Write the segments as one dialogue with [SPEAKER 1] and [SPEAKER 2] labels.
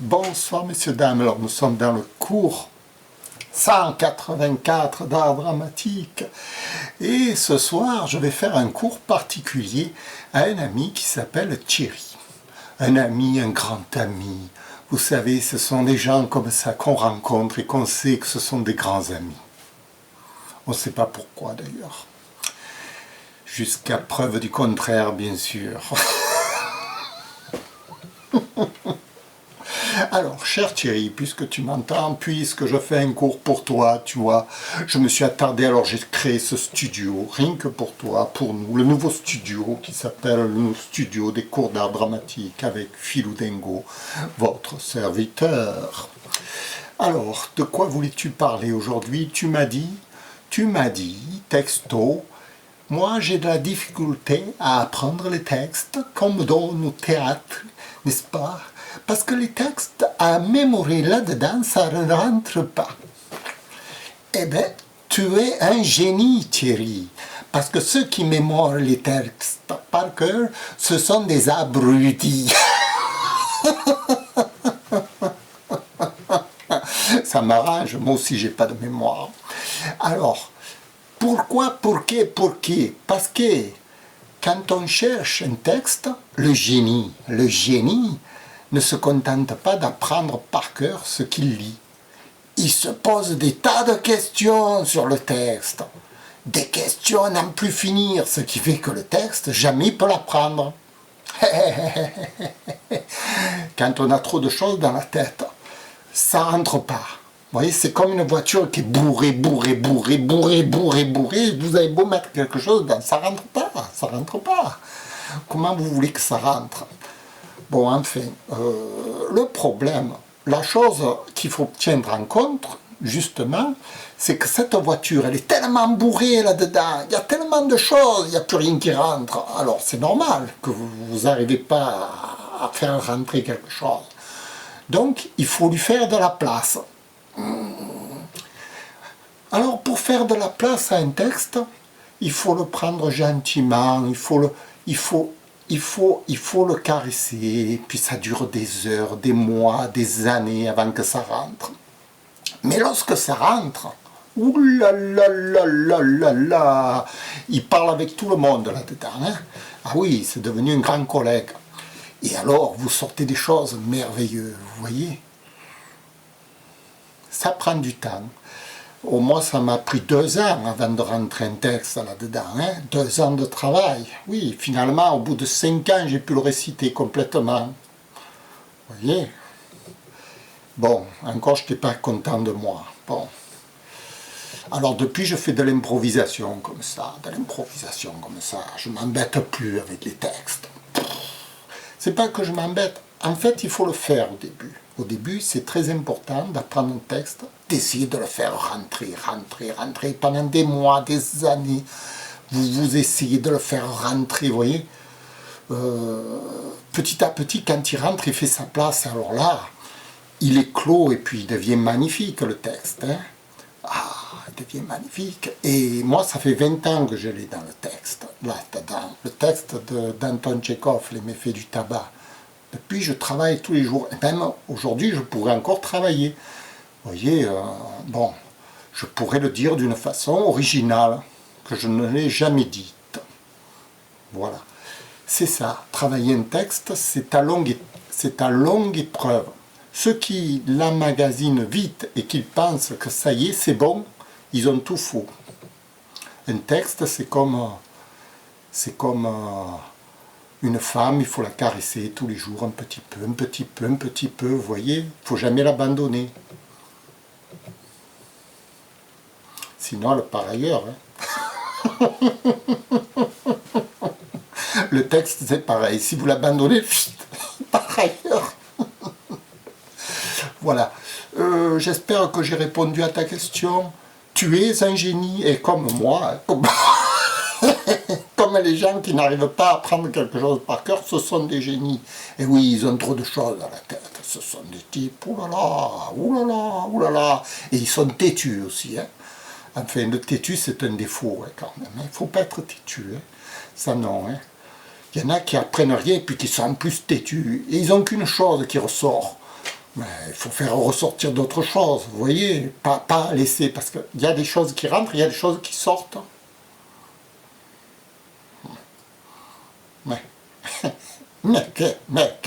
[SPEAKER 1] Bonsoir messieurs, dames, alors nous sommes dans le cours 184 d'art dramatique et ce soir je vais faire un cours particulier à un ami qui s'appelle Thierry. Un ami, un grand ami, vous savez ce sont des gens comme ça qu'on rencontre et qu'on sait que ce sont des grands amis. On ne sait pas pourquoi d'ailleurs, jusqu'à preuve du contraire bien sûr. Alors, cher Thierry, puisque tu m'entends, puisque je fais un cours pour toi, tu vois, je me suis attardé, alors j'ai créé ce studio, rien que pour toi, pour nous, le nouveau studio qui s'appelle le studio des cours d'art dramatique avec Philou Dingo, votre serviteur. Alors, de quoi voulais-tu parler aujourd'hui? Tu m'as dit, texto, moi j'ai de la difficulté à apprendre les textes qu'on me donne au théâtre, n'est-ce pas? Parce que les textes à mémorer là-dedans, ça ne rentre pas. Eh bien, tu es un génie, Thierry. Parce que ceux qui mémorent les textes par cœur, ce sont des abrutis. Ça m'arrange, moi aussi j'ai pas de mémoire. Alors, pourquoi, pour qui? Parce que quand on cherche un texte, le génie ne se contente pas d'apprendre par cœur ce qu'il lit. Il se pose des tas de questions sur le texte. Des questions à n'en plus finir, ce qui fait que le texte, jamais il peut l'apprendre. Quand on a trop de choses dans la tête, ça rentre pas. Vous voyez, c'est comme une voiture qui est bourrée. Vous avez beau mettre quelque chose, ben, ça rentre pas. Comment vous voulez que ça rentre? Bon, enfin, le problème, la chose qu'il faut prendre en compte, justement, c'est que cette voiture, elle est tellement bourrée là-dedans, il y a tellement de choses, il n'y a plus rien qui rentre. Alors, c'est normal que vous n'arrivez pas à faire rentrer quelque chose. Donc, il faut lui faire de la place. Alors, pour faire de la place à un texte, il faut le prendre gentiment, il faut le caresser, puis ça dure des heures, des mois, des années avant que ça rentre. Mais lorsque ça rentre, oulalalala, il parle avec tout le monde là-dedans. Hein? Ah oui, c'est devenu un grand collègue. Et alors, vous sortez des choses merveilleuses, vous voyez? Ça prend du temps. Au moins, ça m'a pris 2 ans avant de rentrer un texte là-dedans. Hein? 2 ans de travail. Oui, finalement, au bout de 5 ans, j'ai pu le réciter complètement. Vous voyez? Bon, encore, je n'étais pas content de moi. Bon. Alors, depuis, je fais de l'improvisation comme ça. Je ne m'embête plus avec les textes. C'est pas que je m'embête. En fait, il faut le faire au début. Au début, c'est très important d'apprendre un texte, d'essayer de le faire rentrer pendant des mois, des années. Vous essayez de le faire rentrer, vous voyez. Petit à petit, quand il rentre, il fait sa place. Alors là, il est clos et puis il devient magnifique, le texte. Hein. Ah, il devient magnifique. Et moi, ça fait 20 ans que je l'ai dans le texte. Là, dans le texte d'Anton Tchekhov, Les méfaits du tabac. Depuis, je travaille tous les jours. Et même aujourd'hui, je pourrais encore travailler. Vous voyez, bon, je pourrais le dire d'une façon originale, que je ne l'ai jamais dite. Voilà. C'est ça. Travailler un texte, c'est à longue épreuve. Ceux qui l'emmagasinent vite et qui pensent que ça y est, c'est bon, ils ont tout faux. Un texte, c'est comme une femme, il faut la caresser tous les jours, un petit peu, vous voyez, il ne faut jamais l'abandonner. Sinon, elle part ailleurs. Hein. Le texte, c'est pareil, si vous l'abandonnez, il part ailleurs. Voilà, j'espère que j'ai répondu à ta question. Tu es un génie, et comme moi, comme les gens qui n'arrivent pas à apprendre quelque chose par cœur, ce sont des génies. Et oui, ils ont trop de choses dans la tête. Ce sont des types, oulala. Et ils sont têtus aussi. Hein. Enfin, le têtu, c'est un défaut hein, quand même. Il ne faut pas être têtu. Hein. Ça, non. Hein. Il y en a qui apprennent rien et puis qui sont plus têtus. Et ils n'ont qu'une chose qui ressort. Mais il faut faire ressortir d'autres choses, vous voyez, pas laisser, parce qu'il y a des choses qui rentrent, il y a des choses qui sortent. Mais, mais.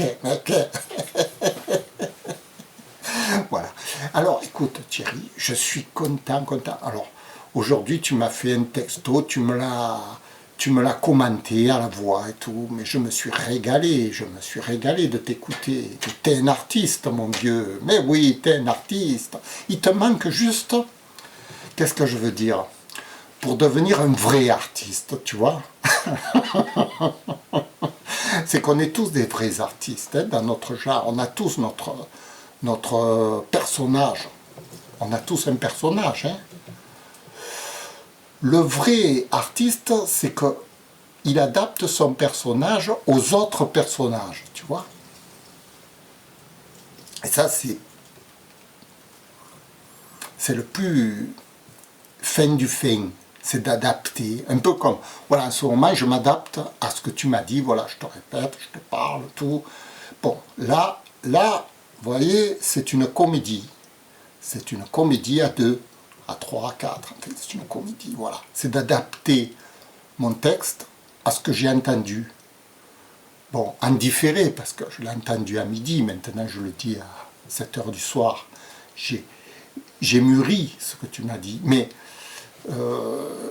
[SPEAKER 1] Voilà. Alors, écoute, Thierry, je suis content. Alors, aujourd'hui, tu m'as fait un texto, tu me l'as commenté à la voix et tout, mais je me suis régalé de t'écouter. Tu es un artiste, mon vieux. Mais oui, tu es un artiste. Il te manque juste, qu'est-ce que je veux dire, pour devenir un vrai artiste, tu vois. C'est qu'on est tous des vrais artistes, hein, dans notre genre. On a tous notre personnage. On a tous un personnage. Hein. Le vrai artiste, c'est qu'il adapte son personnage aux autres personnages, tu vois. Et ça, c'est le plus fin du fin. C'est d'adapter, un peu comme, voilà, en ce moment, je m'adapte à ce que tu m'as dit, voilà, je te répète, je te parle, tout. Bon, là, vous voyez, c'est une comédie. C'est une comédie à 2, à 3, à 4. En fait, c'est une comédie, voilà. C'est d'adapter mon texte à ce que j'ai entendu. Bon, en différé, parce que je l'ai entendu à midi, maintenant je le dis à 7 heures du soir. J'ai mûri ce que tu m'as dit, mais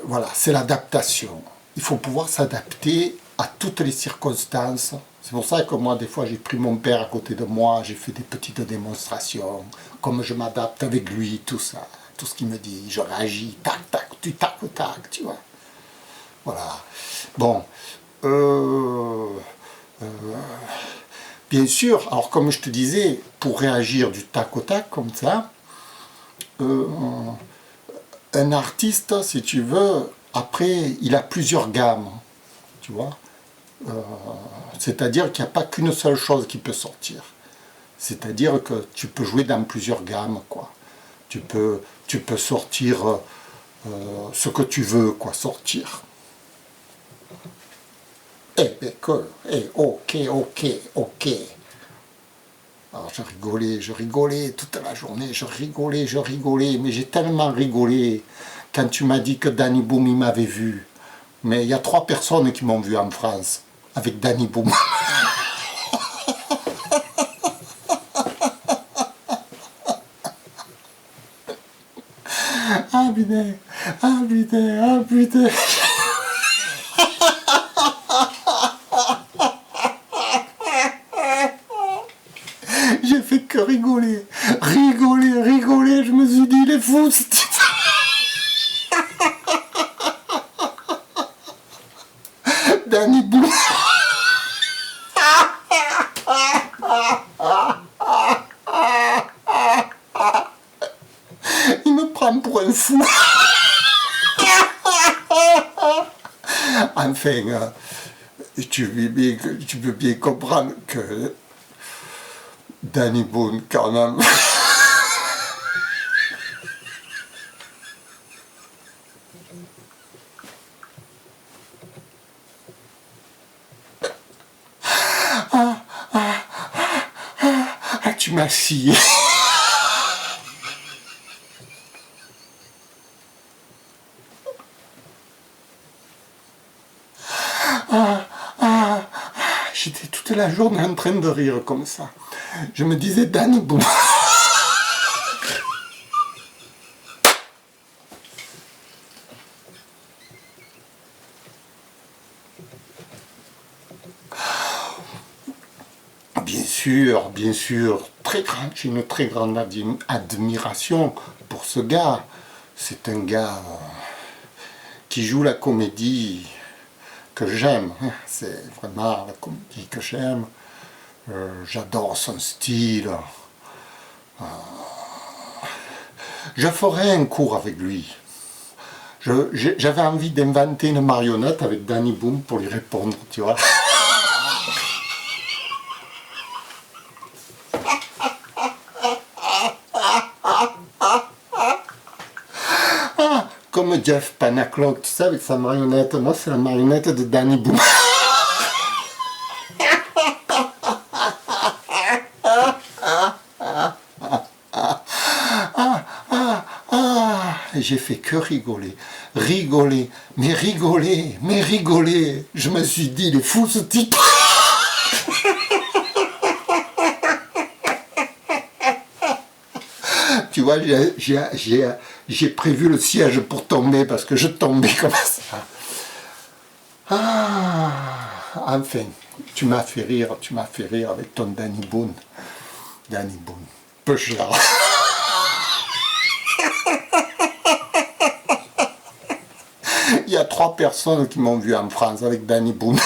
[SPEAKER 1] voilà, c'est l'adaptation. Il faut pouvoir s'adapter à toutes les circonstances. C'est pour ça que moi, des fois, j'ai pris mon père à côté de moi, j'ai fait des petites démonstrations, comme je m'adapte avec lui, tout ça, tout ce qu'il me dit, je réagis, tac, tac, tu vois. Voilà. Bon. Bien sûr, alors comme je te disais, pour réagir du tac au tac, comme ça, un artiste, si tu veux, après, il a plusieurs gammes, tu vois. C'est-à-dire qu'il n'y a pas qu'une seule chose qui peut sortir. C'est-à-dire que tu peux jouer dans plusieurs gammes, quoi. Tu peux sortir ce que tu veux, quoi, sortir. Ok. Alors je rigolais toute la journée, je rigolais, mais j'ai tellement rigolé quand tu m'as dit que Danny Boom, il m'avait vu. Mais il y a 3 personnes qui m'ont vu en France avec Danny Boom. Ah putain. J'ai fait que rigoler, je me suis dit, il est fou, ce type. Danny Boom. Il me prend pour un fou. Enfin, tu peux bien comprendre que Danny Boone, quand même. Tu m'as scié. J'étais toute la journée en train de rire comme ça. Je me disais, Danny Boom. Bien sûr, j'ai une très grande admiration pour ce gars. C'est un gars qui joue la comédie que j'aime. C'est vraiment la comédie que j'aime. J'adore son style. Je ferai un cours avec lui. J'avais envie d'inventer une marionnette avec Danny Boom pour lui répondre, tu vois. Comme Jeff Panaclock, tu sais, avec sa marionnette. Moi, c'est la marionnette de Danny Boom. j'ai fait que rigoler, rigoler, mais rigoler, mais rigoler. Je me suis dit, il est fou ce type. Tu vois, j'ai prévu le siège pour tomber parce que je tombais comme ça. Ah, enfin, tu m'as fait rire avec ton Danny Boone. Danny Boone, peu cher. Il y a 3 personnes qui m'ont vu en France avec Danny Boone.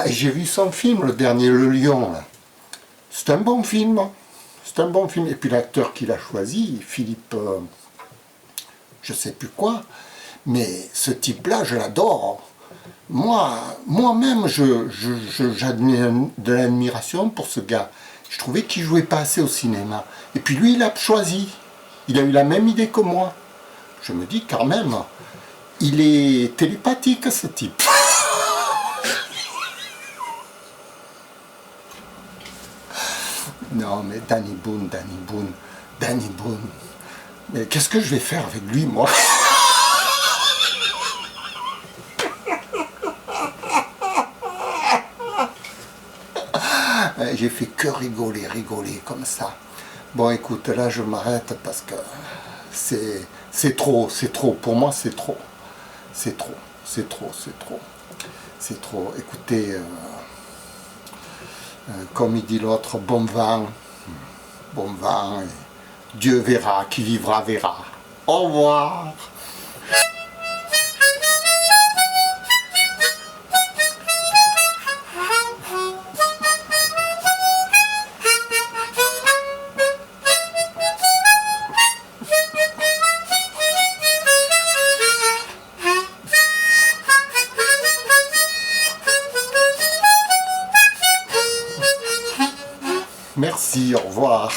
[SPEAKER 1] J'ai vu son film, le dernier, Le Lion. C'est un bon film. C'est un bon film. Et puis l'acteur qu'il a choisi, Philippe, je sais plus quoi, mais ce type-là, je l'adore. Moi-même, j'admire de l'admiration pour ce gars. Je trouvais qu'il jouait pas assez au cinéma. Et puis lui, il a choisi. Il a eu la même idée que moi. Je me dis quand même, il est télépathique ce type. Non, mais Danny Boone. Mais qu'est-ce que je vais faire avec lui, moi? J'ai fait que rigoler comme ça. Bon, écoute, là, je m'arrête parce que c'est trop. Pour moi, c'est trop. C'est trop. Écoutez, comme il dit l'autre, bon vent, et Dieu verra, qui vivra verra. Au revoir. Merci, au revoir.